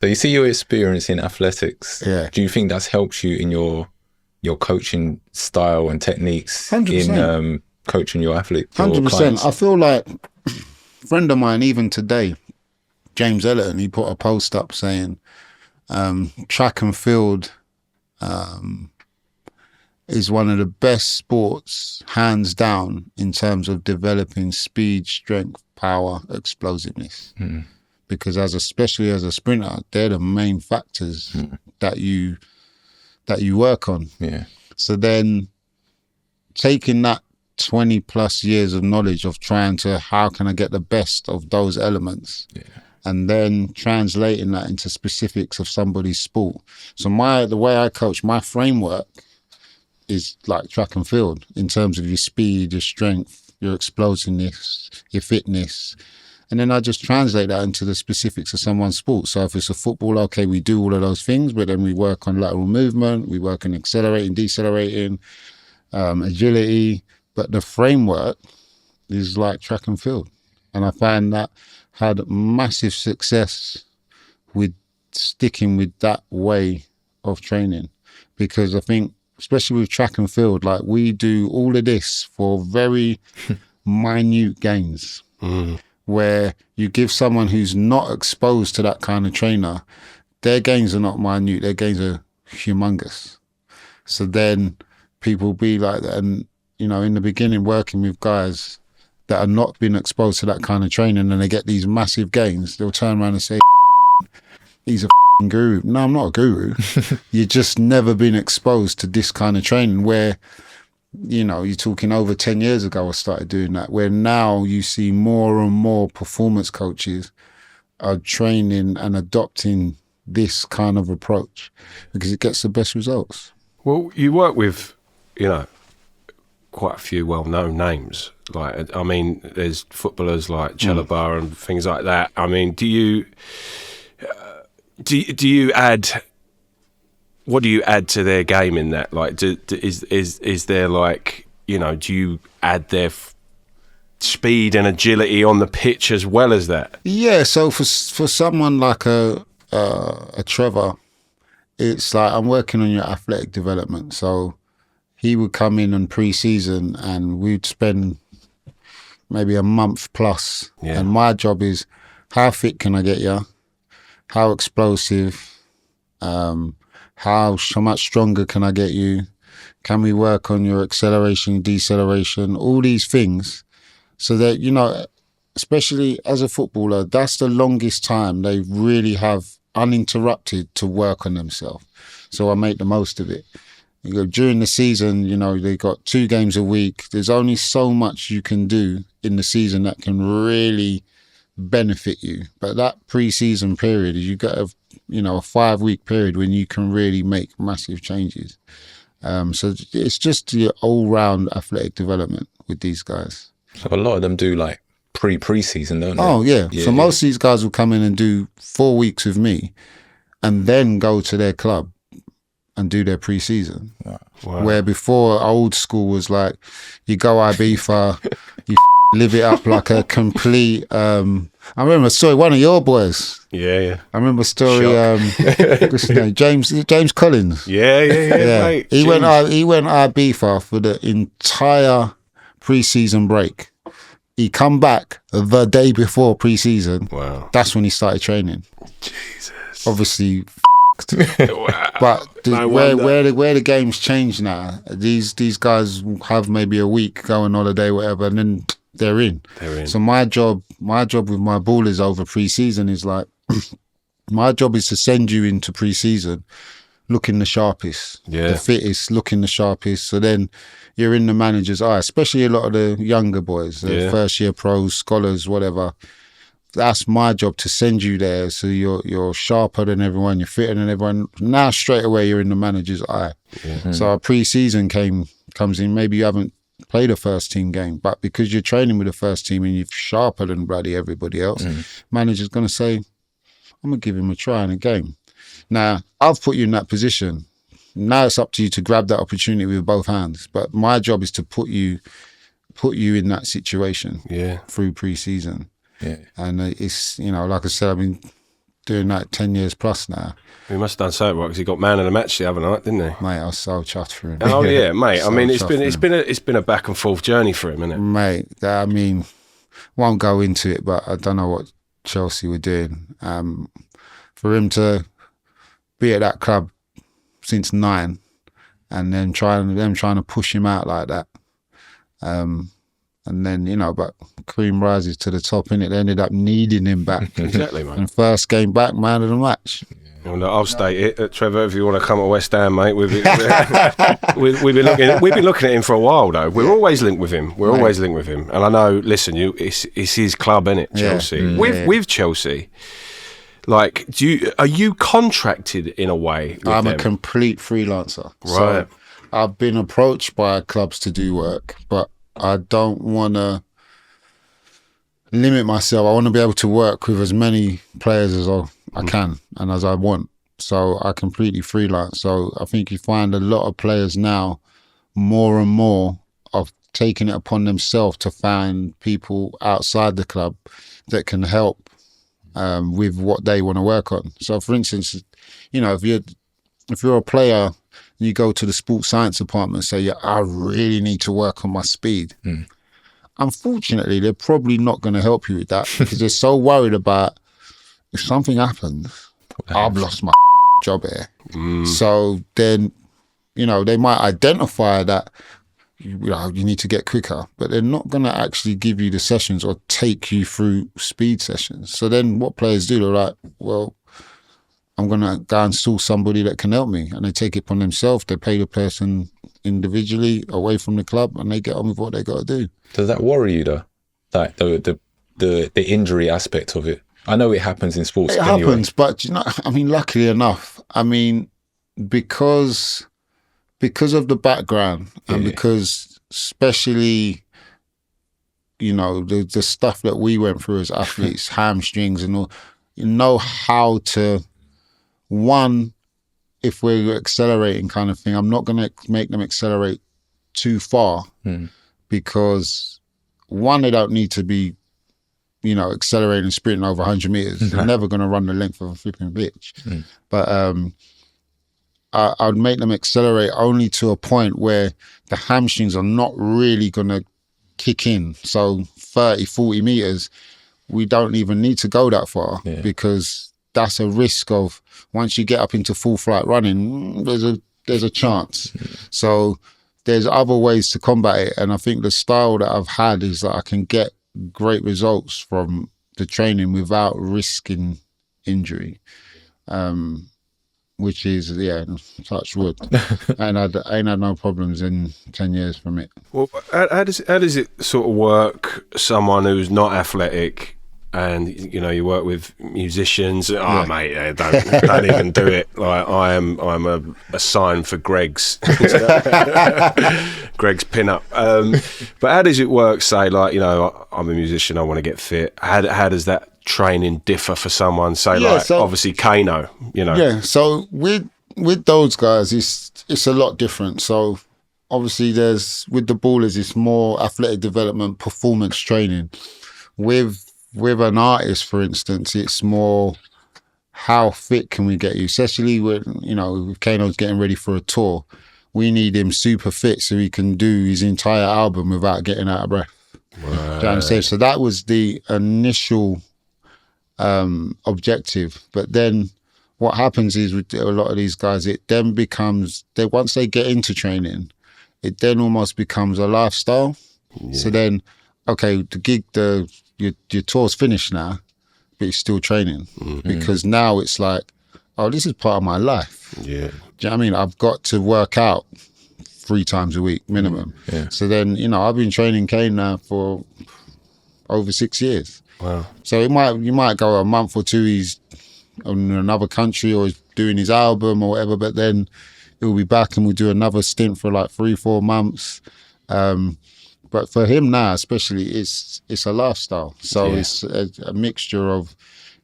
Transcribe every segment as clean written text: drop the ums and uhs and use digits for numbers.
So you see your experience in athletics. Yeah. Do you think that's helped you in your coaching style and techniques 100%. in coaching your athletes? 100%. I feel like a friend of mine, even today, James Ellerton, he put a post up saying track and field is one of the best sports, hands down, in terms of developing speed, strength, power, explosiveness. Because especially as a sprinter, they're the main factors that you work on. Yeah. So then taking that 20 plus years of knowledge of trying to, how can I get the best of those elements? Yeah. And then translating that into specifics of somebody's sport. So the way I coach, my framework is like track and field in terms of your speed, your strength, your explosiveness, your fitness. And then I just translate that into the specifics of someone's sport. So if it's a football, okay, we do all of those things, but then we work on lateral movement, we work on accelerating, decelerating, agility. But the framework is like track and field. And I find that had massive success with sticking with that way of training. Because I think, especially with track and field, like we do all of this for very minute gains. Where you give someone who's not exposed to that kind of trainer, their gains are not minute, their gains are humongous. So then people be like that. And, you know, in the beginning, working with guys that are not been exposed to that kind of training and they get these massive gains, they'll turn around and say, he's a guru. No, I'm not a guru. You've just never been exposed to this kind of training where, you know, you're talking over 10 years ago I started doing that, where now you see more and more performance coaches are training and adopting this kind of approach because it gets the best results. Well, you work with, you know, quite a few well-known names. Like, I mean, there's footballers like Chalobah and things like that. I mean, do you add... What do you add to their game in that? Like, is there like, you know, do you add their speed and agility on the pitch as well as that? Yeah. So for someone like a Trevor, it's like I'm working on your athletic development. So he would come in on pre-season and we'd spend maybe a month plus. Yeah. And my job is, how fit can I get you? How explosive? How much stronger can I get you? Can we work on your acceleration, deceleration, all these things so that, you know, especially as a footballer, that's the longest time they really have uninterrupted to work on themselves. So I make the most of it. You know, during the season, you know, they got 2 games a week. There's only so much you can do in the season that can really benefit you. But that pre-season period, you got a 5-week period when you can really make massive changes. So it's just your all-round athletic development with these guys. So a lot of them do like pre-season, don't they? Oh yeah. So most of these guys will come in and do 4 weeks with me and then go to their club and do their pre-season. Wow. Where before old school was like, you go Ibiza, you live it up like a complete... I remember a story, one of your boys. Yeah. I remember a story, what's his name? James Collins. Yeah. Mate. He went Ibiza for the entire pre-season break. He come back the day before pre-season. Wow. That's when he started training. Jesus. Obviously, wow. But where the game's changed now, these guys have maybe a week, go on holiday, whatever, and then they're in. So my job with my ballers over pre-season is like, my job is to send you into pre-season looking the sharpest, the fittest, looking the sharpest. So then you're in the manager's eye, especially a lot of the younger boys, the first year pros, scholars, whatever. That's my job, to send you there so you're sharper than everyone, you're fitter than everyone. Now straight away you're in the manager's eye. So our pre-season comes in, maybe you haven't played a first team game, but because you're training with the first team and you're sharper than bloody everybody else, manager's going to say, I'm going to give him a try in a game. Now, I've put you in that position. Now it's up to you to grab that opportunity with both hands. But my job is to put you in that situation through pre-season. Yeah. And it's, like I said, I've been doing that 10 years plus now. He must have done something right because he got man of the match the other night, didn't he? Mate, I was so chuffed for him. Oh yeah, mate. So I mean, chuffed for him. it's been a back and forth journey for him, isn't it? Mate, I mean, won't go into it, but I don't know what Chelsea were doing. For him to be at that club since 9 and then trying to push him out like that. And then, but cream rises to the top, innit? They ended up needing him back. Exactly, mate. And first game back, man of the match. Well, look, I'll state it, Trevor. If you want to come to West Ham, mate, we've been looking at him for a while, though. We're always linked with him. And I know. Listen, it's his club, innit? Chelsea. Yeah. With Chelsea, like, are you contracted in a way? I'm them? a complete freelancer. Right. So I've been approached by clubs to do work, but I don't want to limit myself. I want to be able to work with as many players as I can and as I want. So I completely freelance. So I think you find a lot of players now more and more of taking it upon themselves to find people outside the club that can help with what they want to work on. So for instance, if you're a player and you go to the sports science department and say, yeah, I really need to work on my speed. Unfortunately, they're probably not going to help you with that because they're so worried about if something happens, I've lost my job here. So then, they might identify that you need to get quicker, but they're not going to actually give you the sessions or take you through speed sessions. So then what players do, they're like, well, I'm going to go and source somebody that can help me. And they take it upon themselves. They pay the person individually away from the club and they get on with what they got to do. Does that worry you though? Like the injury aspect of it? I know it happens in sports. It happens, but luckily enough, because of the background and because especially, the stuff that we went through as athletes, hamstrings and all, you know how to, one, if we're accelerating kind of thing, I'm not going to make them accelerate too far because one, they don't need to be, accelerating and sprinting over 100 meters. They're never going to run the length of a flipping pitch. But I'd make them accelerate only to a point where the hamstrings are not really going to kick in. So 30, 40 meters, we don't even need to go that far because that's a risk of once you get up into full flight running, there's a chance. So there's other ways to combat it. And I think the style that I've had is that I can get great results from the training without risking injury. Which is, touch wood. And I ain't had no problems in 10 years from it. Well, how does it sort of work, someone who's not athletic and, you work with musicians? Oh, mate, don't even do it. Like, I'm a sign for Greg's pin-up. But how does it work, say, like, I'm a musician, I want to get fit. How does that training differ for someone, say, obviously Kano, Yeah, so with those guys, it's a lot different. So obviously with the ballers, it's more athletic development, performance training. With an artist, for instance, it's more how fit can we get you, especially when, if Kano's getting ready for a tour, we need him super fit so he can do his entire album without getting out of breath. Right. Do you know what I'm saying? So that was the initial objective. But then what happens is with a lot of these guys, it then becomes, once they get into training, it then almost becomes a lifestyle. So then, okay, your tour's finished now, but you're still training because now it's like, oh, this is part of my life. Yeah. Do you know what I mean? I've got to work out 3 times a week minimum. So then, I've been training Kane now for over 6 years. Wow. So you might go a month or 2, he's in another country or he's doing his album or whatever, but then he'll be back and we'll do another stint for like 3-4 months. But for him now, especially, it's a lifestyle. So it's a mixture of,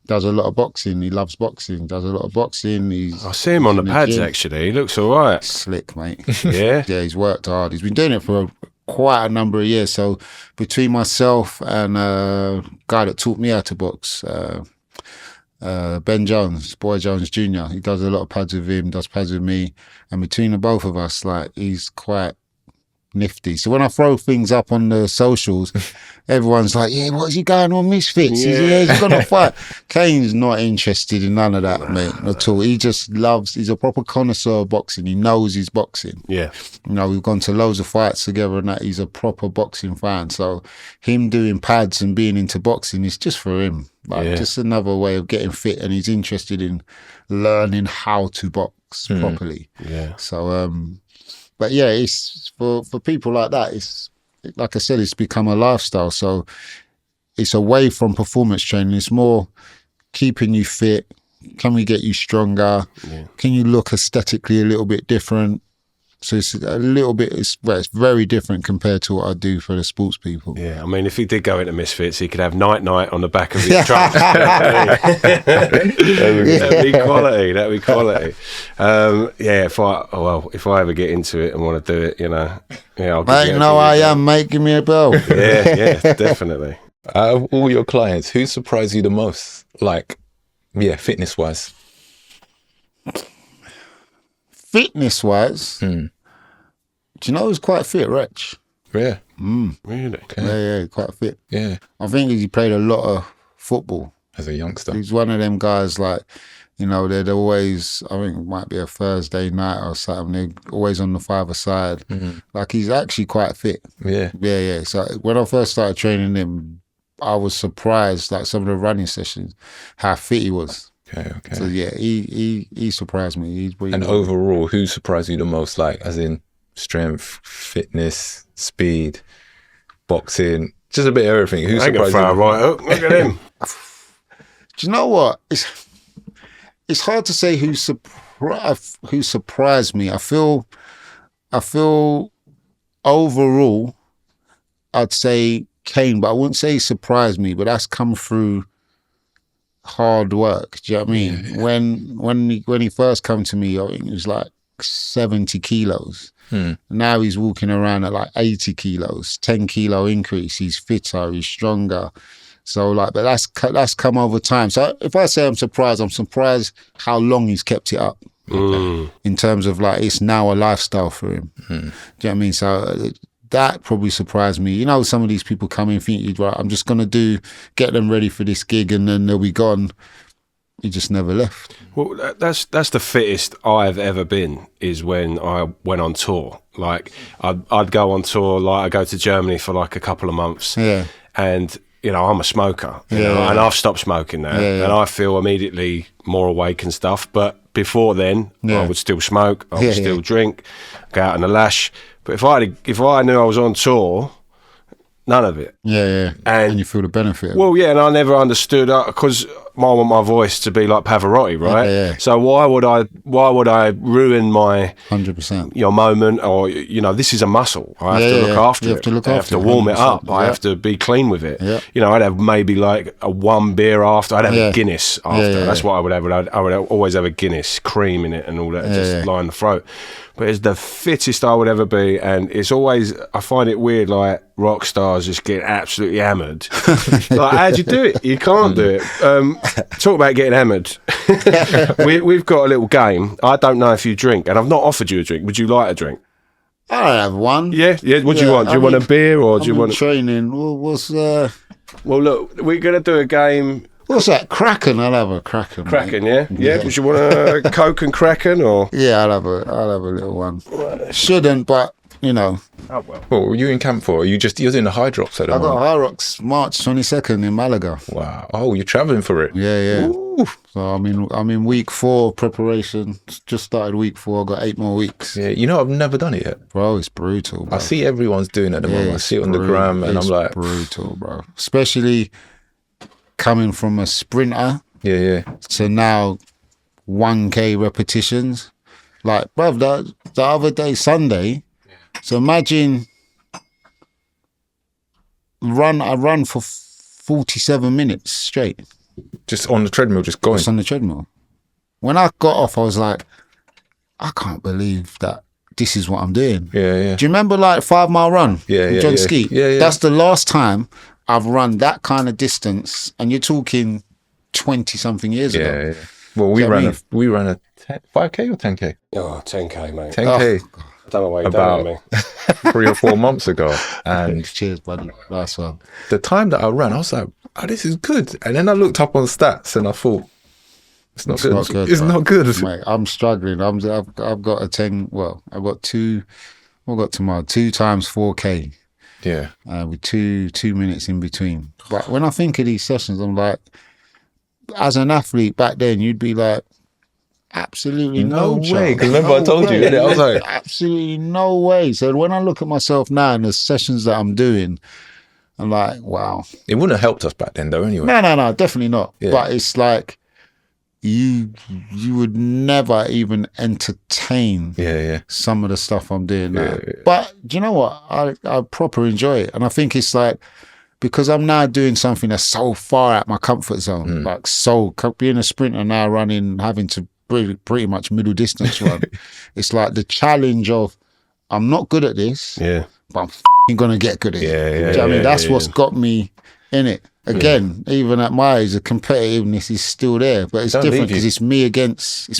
does a lot of boxing. He loves boxing. Does a lot of boxing. I see him on the pads, actually. He looks all right. Slick, mate. Yeah? Yeah, he's worked hard. He's been doing it for quite a number of years. So between myself and a guy that taught me how to box, Ben Jones, Boy Jones Jr. He does a lot of pads with him, does pads with me, and between the both of us, like, he's quite nifty. So when I throw things up on the socials, everyone's like, yeah, what is he going on Misfits? He's gonna fight. Kane's not interested in none of that, mate, at all. He just he's a proper connoisseur of boxing. He knows his boxing. Yeah. You know, we've gone to loads of fights together and that. He's a proper boxing fan. So him doing pads and being into boxing is just for him. Like, just another way of getting fit, and he's interested in learning how to box properly. Yeah. So, but yeah, it's for people like that, it's, like I said, it's become a lifestyle. So it's away from performance training. It's more keeping you fit. Can we get you stronger? Yeah. Can you look aesthetically a little bit different? So it's a little bit, it's very different compared to what I do for the sports people. Yeah, I mean, if he did go into Misfits, he could have Night on the back of his truck. That'd be quality. That'd be quality. Yeah, if I ever get into it and want to do it, you know, yeah, I am, mate. Give me a bell. Yeah, definitely. Out of all your clients, who surprised you the most? Like, yeah, fitness wise. Fitness wise, do you know who's quite fit, Rich? Yeah. Really? Okay. Yeah, quite fit. Yeah. I think he played a lot of football As a youngster. He's one of them guys, like, you know, they'd always, I think it might be a Thursday night or something, they're always on the five-a-side. Like, he's actually quite fit. Yeah. Yeah. So when I first started training him, I was surprised, like some of the running sessions, how fit he was. Okay. So yeah, he surprised me. And overall, who surprised you the most? Like, as in strength, fitness, speed, boxing, just a bit of everything. Who surprised you? Right up. Look at him. Do you know what? It's hard to say who surprised me. I feel overall, I'd say Kane, but I wouldn't say he surprised me. But that's come through hard work. Do you know what I mean? Yeah. When he first came to me, I think he was like 70 kilos. Now he's walking around at like 80 kilos, 10 kilo increase. He's fitter, he's stronger. So like, but that's come over time. So if I say I'm surprised how long he's kept it up. In terms of like, it's now a lifestyle for him. Do you know what I mean? So that probably surprised me. You know, some of these people come in thinking, right, I'm just going to get them ready for this gig and then they'll be gone. He just never left. Well, that's the fittest I've ever been, is when I went on tour. Like, I'd go on tour, like I go to Germany for like a couple of months. Yeah. And, you know, I'm a smoker, you know, and I've stopped smoking now. And I feel immediately more awake and stuff. But before then, I would still smoke, I would still drink, go out on the lash. But if I knew I was on tour, none of it. Yeah. And you feel the benefit. Well, yeah, and I never understood, because I want my voice to be like Pavarotti, right? Yeah. So why would I ruin my 100% moment? Or, you know, this is a muscle. I have to look after it. I have to warm it up. I have to be clean with it. Yeah. You know, I'd have maybe like one beer after. I'd have a Guinness after. That's what I would have. I would always have a Guinness, cream in it and all that, just line the throat. But it's the fittest I would ever be, and it's always, I find it weird, like, rock stars just get absolutely hammered. Like, how'd you do it? You can't do it. Talk about getting hammered. We've got a little game. I don't know if you drink, and I've not offered you a drink. Would you like a drink? I'll have one. Yeah. What do you want? Do you want a beer, or do you want training? Well, look, we're going to do a game. What's that? Kraken? I'll have a Kraken. Kraken, yeah? Would you want a Coke and Kraken, or? Yeah, I'll have a little one. Shouldn't, but, you know. Oh, well. What were you in camp for? You're doing the High Drops at the moment? I got High Rocks March 22nd in Malaga. Wow. Oh, you're travelling for it? Yeah. Ooh. So I'm in week 4 preparation. Just started week 4. I've got 8 more weeks. Yeah, you know, I've never done it yet. Bro, it's brutal, bro. I see everyone's doing it at the moment. I see it on the gram and I'm like... brutal, bro. Especially coming from a sprinter to now 1K repetitions. Like, bruv, the other day, Sunday, so imagine I run for 47 minutes straight. Just on the treadmill, just going? Just on the treadmill. When I got off, I was like, I can't believe that this is what I'm doing. Yeah. Do you remember like 5 Mile Run? Yeah. John Skeet? Yeah. That's the last time I've run that kind of distance, and you're talking 20 something years ago. Yeah. Well, we Do you know ran what I we ran a 5K or 10K? Oh, 10K, mate. 10K I don't know why you done about it, me. 3 or 4 months ago, and Cheers, buddy. Nice one. the time that I ran, I was like, "Oh, this is good." And then I looked up on stats, and I thought, "It's not good. It's bro. not good." Mate, I'm struggling. I've got a 10. Well, I've got two. I've got tomorrow 2 times 4K. Yeah, With 2 minutes in between. But when I think of these sessions, I'm like, as an athlete back then, you'd be like, absolutely no way. chance. Because remember I told you, innit? I was like, absolutely no way. So when I look at myself now and the sessions that I'm doing, I'm like, wow. it wouldn't have helped us back then, though. Anyway, No, definitely not. Yeah. But it's like you would never even entertain yeah. some of the stuff I'm doing now. Yeah. But do you know what? I proper enjoy it. And I think it's like, because I'm now doing something that's so far out my comfort zone, like being a sprinter now, running, having to pretty much middle distance run. It's like the challenge of, I'm not good at this, but I'm going to get good at it. Yeah, Do you know what I mean? That's what's got me in it. Again, even at my age, the competitiveness is still there, but it's Don't different leave you. because it's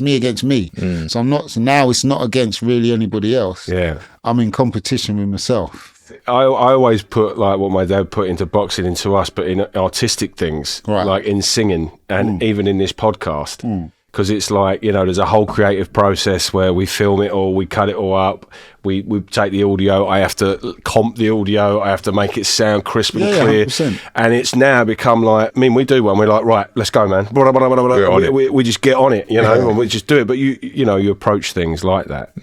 me against me. So I'm not. So now it's not against really anybody else. Yeah. I'm in competition with myself. I always put like what my dad put into boxing into us, but in artistic things, Right. like in singing and even in this podcast. Because it's like, you know, there's a whole creative process where we film it all, we cut it all up, we take the audio, I have to comp the audio, I have to make it sound crisp and clear. 100%. And it's now become like, I mean, we do one, we're like, right, let's go, man. on it. We just get on it, you know, and we just do it. But you know, you approach things like that.